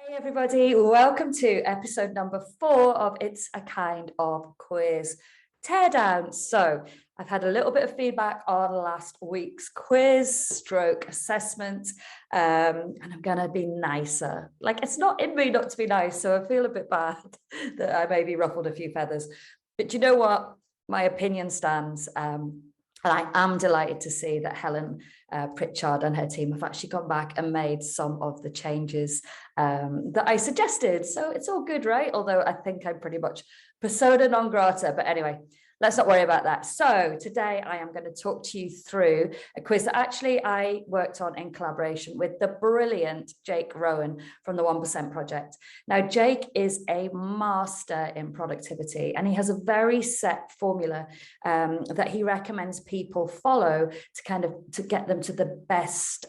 Hey everybody, welcome to episode number 4 of It's a Kind of Quiz Teardown. So I've had a little bit of feedback on last week's quiz stroke assessment, and I'm gonna be nicer. Like, it's not in me not to be nice, so I feel a bit bad that I maybe ruffled a few feathers. But you know what? My opinion stands. And I am delighted to see that Helen Pritchard and her team have actually gone back and made some of the changes that I suggested. So it's all good, right? Although I think I'm pretty much persona non grata. But anyway, let's not worry about that. So today I am going to talk to you through a quiz that actually I worked on in collaboration with the brilliant Jake Rowan from the 1% Project. Now, Jake is a master in productivity, and he has a very set formula that he recommends people follow to get them to the best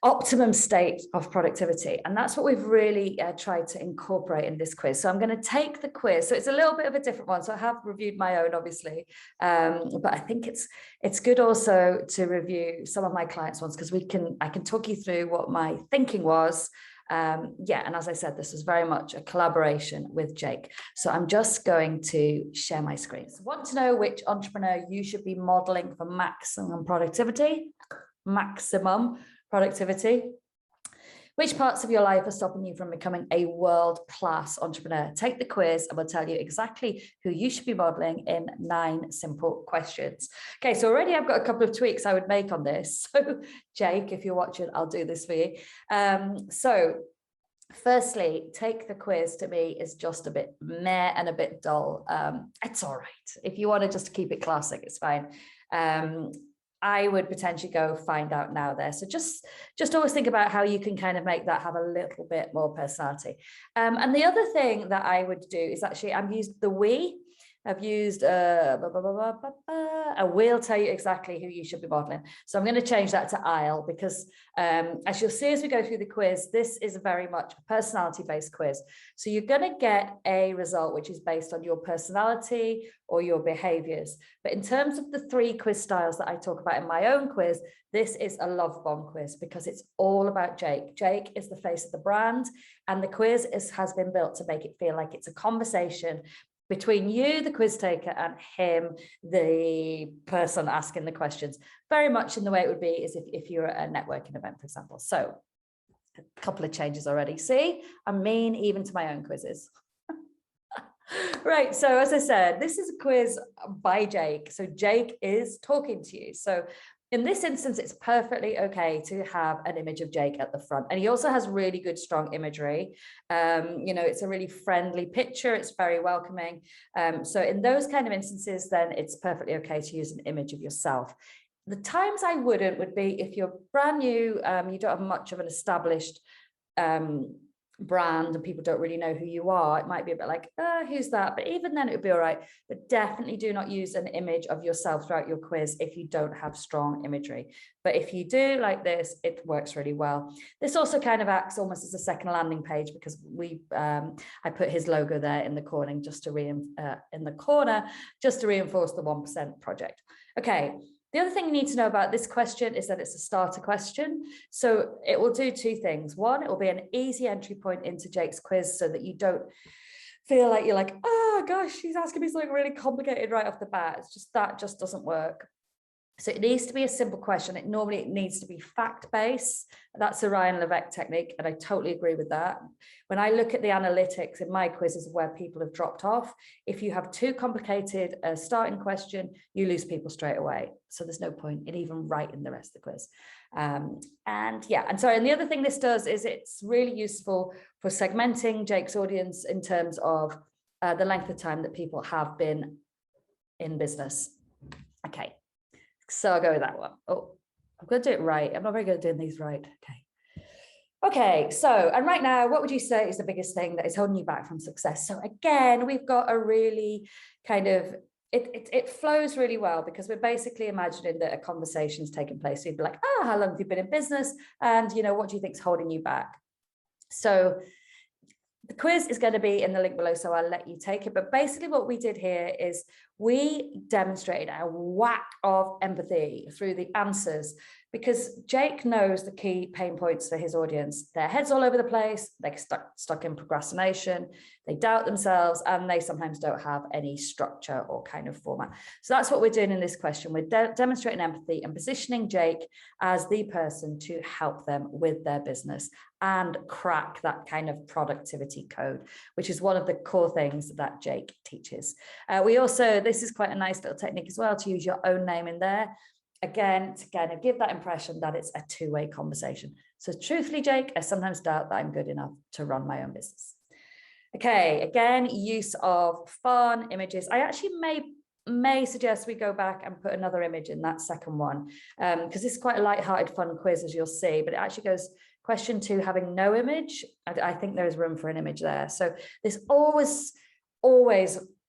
optimum state of productivity. And that's what we've really tried to incorporate in this quiz. So I'm going to take the quiz. So it's a little bit of a different one. So I have reviewed my own, obviously, but I think it's good also to review some of my clients' ones, because I can talk you through what my thinking was. And as I said, this was very much a collaboration with Jake. So I'm just going to share my screen. So want to know which entrepreneur you should be modeling for maximum productivity? Which parts of your life are stopping you from becoming a world-class entrepreneur? Take the quiz and we'll tell you exactly who you should be modeling in 9 simple questions. Okay, so already I've got a couple of tweaks I would make on this. So Jake, if you're watching, I'll do this for you. So firstly, take the quiz to me is just a bit meh and a bit dull. It's all right. If you want to just keep it classic, it's fine. I would potentially go find out now there. So just always think about how you can kind of make that have a little bit more personality. And the other thing that I would do is actually, I've used the we. I've used I will tell you exactly who you should be modeling. So I'm going to change that to I'll, because as you'll see as we go through the quiz, this is very much a personality-based quiz. So you're going to get a result which is based on your personality or your behaviors. But in terms of the 3 quiz styles that I talk about in my own quiz, this is a love bomb quiz because it's all about Jake. Jake is the face of the brand, and the quiz has been built to make it feel like it's a conversation between you, the quiz taker, and him, the person asking the questions, very much in the way it would be is if you're at a networking event, for example. So a couple of changes already. See, I'm mean even to my own quizzes. Right, so as I said, this is a quiz by Jake. So Jake is talking to you. So in this instance, it's perfectly okay to have an image of Jake at the front. And he also has really good, strong imagery. It's a really friendly picture. It's very welcoming. So in those kind of instances, then it's perfectly okay to use an image of yourself. The times I wouldn't would be if you're brand new, you don't have much of an established brand and people don't really know who you are. It might be a bit like, who's that? But even then it would be all right. But definitely do not use an image of yourself throughout your quiz if you don't have strong imagery. But if you do like this, it works really well. This also kind of acts almost as a second landing page, because I put his logo there in the corner just to reinforce the 1% project. Okay. The other thing you need to know about this question is that it's a starter question. So it will do 2 things. One, it will be an easy entry point into Jake's quiz so that you don't feel like you're like, oh gosh, he's asking me something really complicated right off the bat. That just doesn't work. So it needs to be a simple question. It needs to be fact-based. That's a Ryan Levesque technique, and I totally agree with that. When I look at the analytics in my quizzes where people have dropped off, if you have too complicated a starting question, you lose people straight away. So there's no point in even writing the rest of the quiz. And the other thing this does is it's really useful for segmenting Jake's audience in terms of the length of time that people have been in business. Okay. So I'll go with that one. Oh, I'm going to do it right. I'm not very good at doing these right. Okay, so, and right now, what would you say is the biggest thing that is holding you back from success? So again, we've got a really kind of, it flows really well, because we're basically imagining that a conversation is taking place. So you'd be like, how long have you been in business? And, what do you think is holding you back? So the quiz is going to be in the link below, so I'll let you take it. But basically what we did here is we demonstrated a whack of empathy through the answers, because Jake knows the key pain points for his audience. Their heads all over the place, they're stuck in procrastination, they doubt themselves, and they sometimes don't have any structure or kind of format. So that's what we're doing in this question. We're demonstrating empathy and positioning Jake as the person to help them with their business and crack that kind of productivity code, which is one of the core things that Jake teaches. We also, this is quite a nice little technique as well, to use your own name in there. Again, to kind of give that impression that it's a two-way conversation. So truthfully, Jake, I sometimes doubt that I'm good enough to run my own business. Okay, again, use of fun images. I actually may suggest we go back and put another image in that second one, because it's quite a light-hearted, fun quiz, as you'll see, but it actually goes question 2, having no image. I think there is room for an image there. So there's always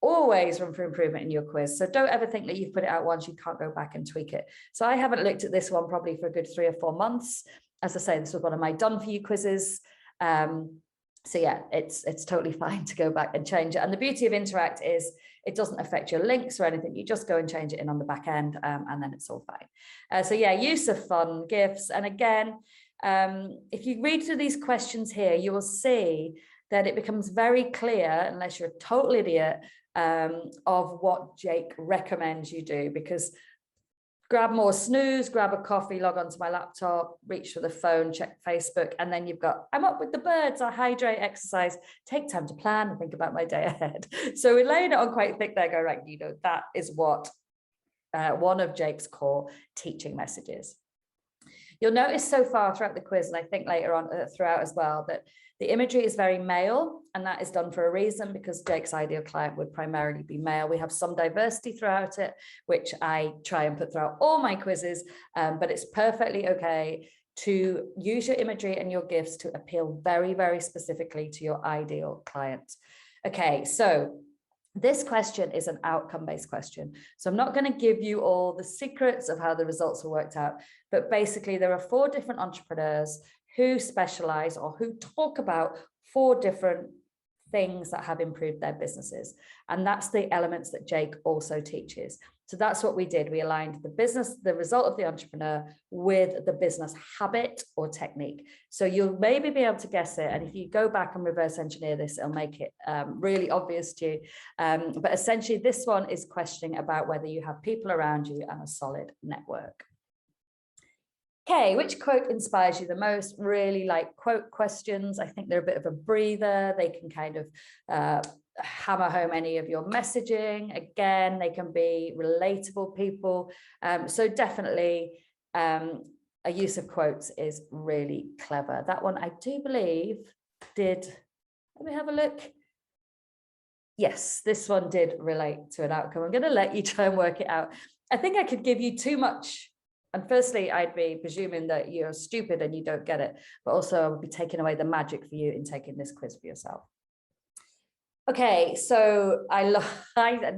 room for improvement in your quiz. So don't ever think that you've put it out once, you can't go back and tweak it. So I haven't looked at this one probably for a good 3 or 4 months. As I say, this was one of my done for you quizzes. So yeah, it's totally fine to go back and change it. And the beauty of Interact is it doesn't affect your links or anything. You just go and change it in on the back end, and then it's all fine. So yeah, use of fun, gifs. And again, if you read through these questions here, you will see that it becomes very clear, unless you're a total idiot, of what Jake recommends you do. Because grab more snooze, grab a coffee, log onto my laptop, reach for the phone, check Facebook, and then you've got, I'm up with the birds, I hydrate, exercise, take time to plan and think about my day ahead. So we're laying it on quite thick there, go, right, you know, that is what one of Jake's core teaching messages. You'll notice so far throughout the quiz, and I think later on throughout as well, that the imagery is very male, and that is done for a reason, because Jake's ideal client would primarily be male. We have some diversity throughout it, which I try and put throughout all my quizzes, but it's perfectly okay to use your imagery and your gifs to appeal very, very specifically to your ideal client. Okay, so this question is an outcome-based question. So I'm not going to give you all the secrets of how the results were worked out, but basically there are 4 different entrepreneurs who specialize or who talk about 4 different things that have improved their businesses. And that's the elements that Jake also teaches. So that's what we did. We aligned the business, the result of the entrepreneur, with the business habit or technique. So you'll maybe be able to guess it. And if you go back and reverse engineer this, it'll make it really obvious to you. But essentially, this one is questioning about whether you have people around you and a solid network. Okay, which quote inspires you the most? Really like quote questions. I think they're a bit of a breather. They can kind of hammer home any of your messaging. Again, they can be relatable people. So definitely a use of quotes is really clever. That one, I do believe, did, let me have a look. Yes, this one did relate to an outcome. I'm going to let you try and work it out. I think I could give you too much. And firstly, I'd be presuming that you're stupid and you don't get it, but also I would be taking away the magic for you in taking this quiz for yourself. Okay, so I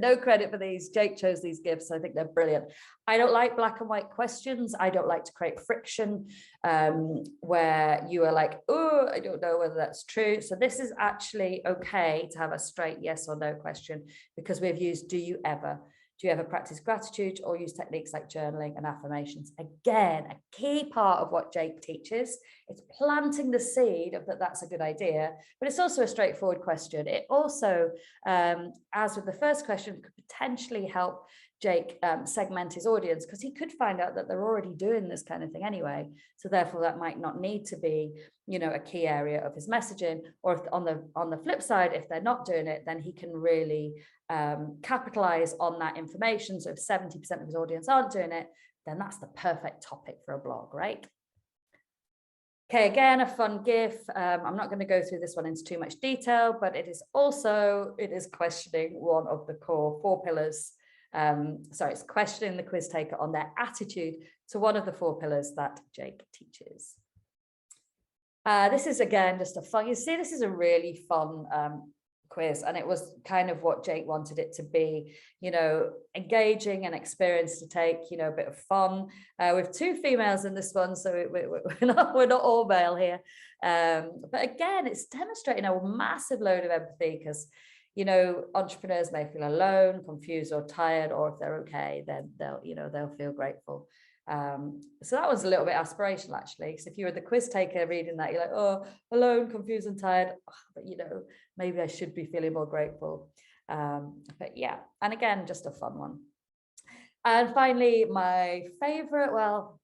no credit for these. Jake chose these gifts. I think they're brilliant. I don't like black and white questions. I don't like to create friction where you are like, oh, I don't know whether that's true. So this is actually okay to have a straight yes or no question, because we've used do you ever. Do you ever practice gratitude or use techniques like journaling and affirmations? Again, a key part of what Jake teaches. It's planting the seed of that's a good idea, but it's also a straightforward question. It also, as with the first question, could potentially help Jake segment his audience, because he could find out that they're already doing this kind of thing anyway. So therefore, that might not need to be, you know, a key area of his messaging. Or if on the flip side, if they're not doing it, then he can really capitalize on that information. So if 70% of his audience aren't doing it, then that's the perfect topic for a blog, right? Okay, again, a fun GIF. I'm not going to go through this one into too much detail, but it is questioning one of the core 4 pillars. Sorry, it's questioning the quiz taker on their attitude to one of the 4 pillars that Jake teaches. This is, again, just a fun, you see, this is a really fun quiz, and it was kind of what Jake wanted it to be, you know, engaging and experience to take, you know, a bit of fun. With 2 females in this one, so we're not all male here. But again, it's demonstrating a massive load of empathy, because you know, entrepreneurs may feel alone, confused, or tired, or if they're okay, then they'll feel grateful. So that was a little bit aspirational, actually, because if you were the quiz taker reading that, you're like, oh, alone, confused, and tired, but maybe I should be feeling more grateful. But yeah, and again, just a fun one. And finally, my favorite, well,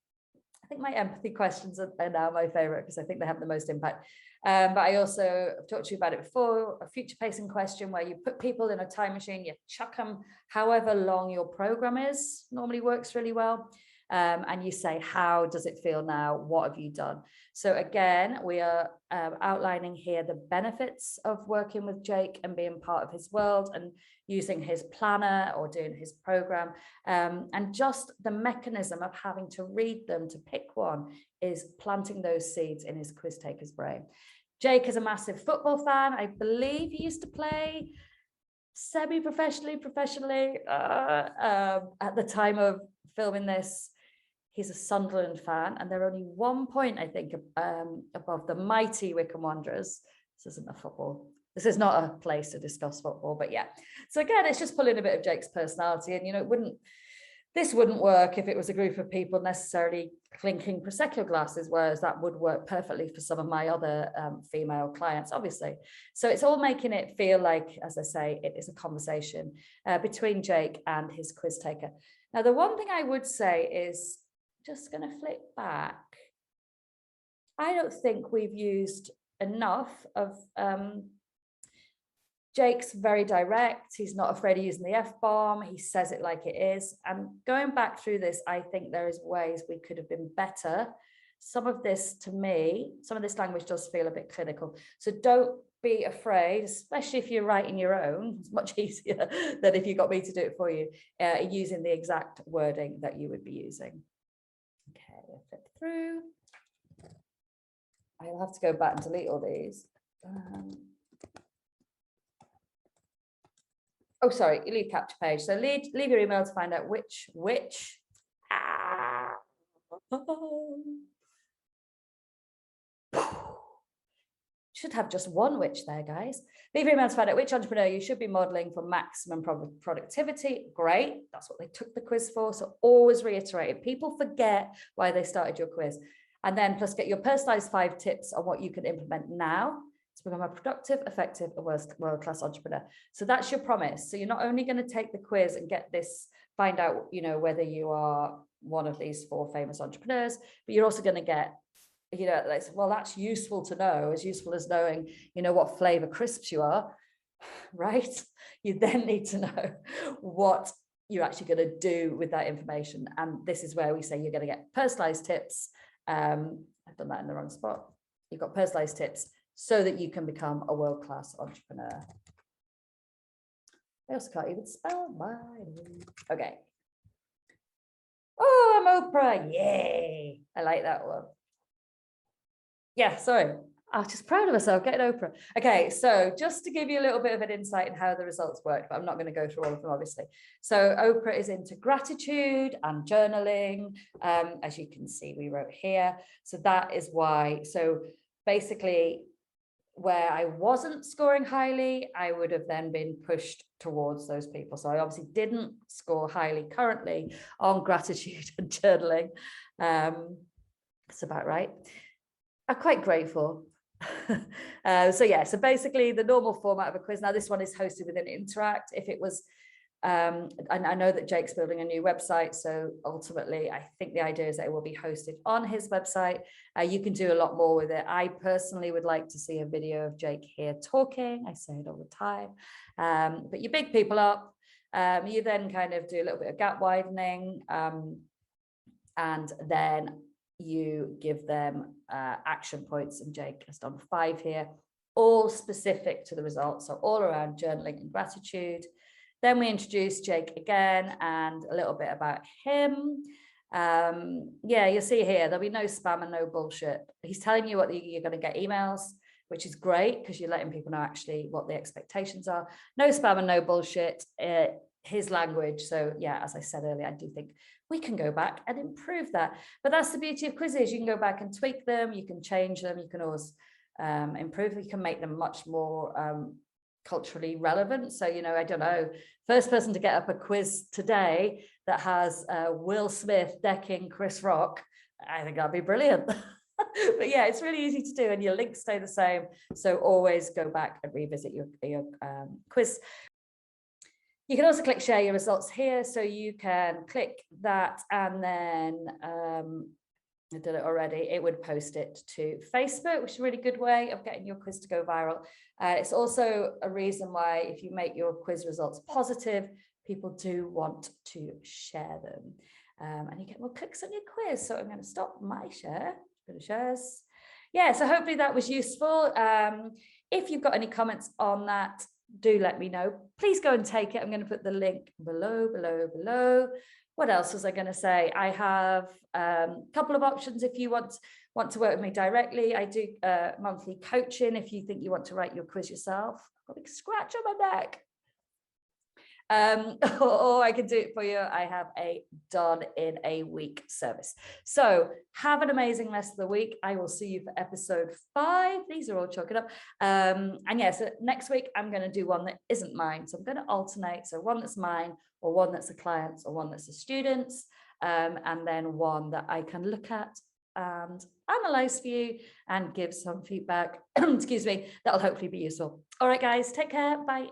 I think my empathy questions are now my favorite because I think they have the most impact. But I also have talked to you about it before, a future pacing question where you put people in a time machine, you chuck them however long your program is, normally works really well. And you say, how does it feel now? What have you done? So again, we are outlining here the benefits of working with Jake and being part of his world and using his planner or doing his program. And just the mechanism of having to read them to pick one is planting those seeds in his quiz taker's brain. Jake is a massive football fan. I believe he used to play semi-professionally, professionally at the time of filming this. He's a Sunderland fan, and they're only 1 point, I think, above the mighty Wycombe Wanderers. This isn't a football. This is not a place to discuss football, but yeah. So again, it's just pulling a bit of Jake's personality, and this wouldn't work if it was a group of people necessarily clinking Prosecco glasses, whereas that would work perfectly for some of my other female clients, obviously. So it's all making it feel like, as I say, it is a conversation between Jake and his quiz taker. Now, the one thing I would say is, just going to flip back. I don't think we've used enough of Jake's very direct. He's not afraid of using the F-bomb. He says it like it is. And going back through this, I think there is ways we could have been better. Some of this, to me, some of this language does feel a bit clinical. So don't be afraid, especially if you're writing your own. It's much easier than if you got me to do it for you, using the exact wording that you would be using. Okay, I'll flip through. I'll have to go back and delete all these. Oh, sorry, you leave capture page. So leave your email to find out which. Should have just one which there, guys. Leave your email to find out which entrepreneur you should be modeling for maximum productivity. Great, that's what they took the quiz for. So always reiterate it. People forget why they started your quiz. And then plus get your personalized 5 tips on what you can implement now to become a productive, effective, and world-class entrepreneur. So that's your promise. So you're not only going to take the quiz and get this, find out, whether you are one of these 4 famous entrepreneurs, but you're also going to get, well, that's useful to know, as useful as knowing, what flavor crisps you are, right? You then need to know what you're actually going to do with that information. And this is where we say you're going to get personalized tips. I've done that in the wrong spot. You've got personalized tips so that you can become a world-class entrepreneur. I also can't even spell my name. Okay. Oh, I'm Oprah. Yay. I like that one. Yeah, sorry. I'm just proud of myself getting Oprah. Okay, so just to give you a little bit of an insight in how the results worked, but I'm not going to go through all of them, obviously. So Oprah is into gratitude and journaling. As you can see, we wrote here. So that is why. So basically, where I wasn't scoring highly, I would have then been pushed towards those people. So I obviously didn't score highly currently on gratitude and journaling. That's about right. I'm quite grateful. So basically the normal format of a quiz. Now this one is hosted within Interact. If it was, and I know that Jake's building a new website, so ultimately I think the idea is that it will be hosted on his website. You can do a lot more with it. I personally would like to see a video of Jake here talking. I say it all the time. But you big people up, you then kind of do a little bit of gap widening, and then you give them action points, and Jake has done 5 here, all specific to the results, so all around journaling and gratitude. Then we introduce Jake again and a little bit about him. Yeah, you'll see here, there'll be no spam and no bullshit. He's telling you what you're going to get emails, which is great because you're letting people know actually what the expectations are. No spam and no bullshit, his language. So yeah, as I said earlier, I do think we can go back and improve that. But that's the beauty of quizzes. You can go back and tweak them, you can change them, you can always improve, you can make them much more culturally relevant. So, you know, I don't know, first person to get up a quiz today that has Will Smith decking Chris Rock, I think that'd be brilliant. But yeah, it's really easy to do and your links stay the same. So always go back and revisit your quiz. You can also click share your results here. So you can click that and then I did it already, it would post it to Facebook, which is a really good way of getting your quiz to go viral. It's also a reason why if you make your quiz results positive, people do want to share them. And you get more clicks on your quiz. So I'm going to stop my share, go to shares. Yeah, so hopefully that was useful. If you've got any comments on that, do let me know. Please go and take it. I'm going to put the link below. What else was I going to say? I have a couple of options if you want to work with me directly. I do monthly coaching if you think you want to write your quiz yourself. I've got a big scratch on my neck. Or I can do it for you. I have a done in a week service. So have an amazing rest of the week. I will see you for episode 5. These are all chalking up. And yeah, so next week I'm going to do one that isn't mine. So I'm going to alternate. So one that's mine, or one that's a client's, or one that's a student's, and then one that I can look at and analyze for you and give some feedback, excuse me, that'll hopefully be useful. All right, guys, take care. Bye.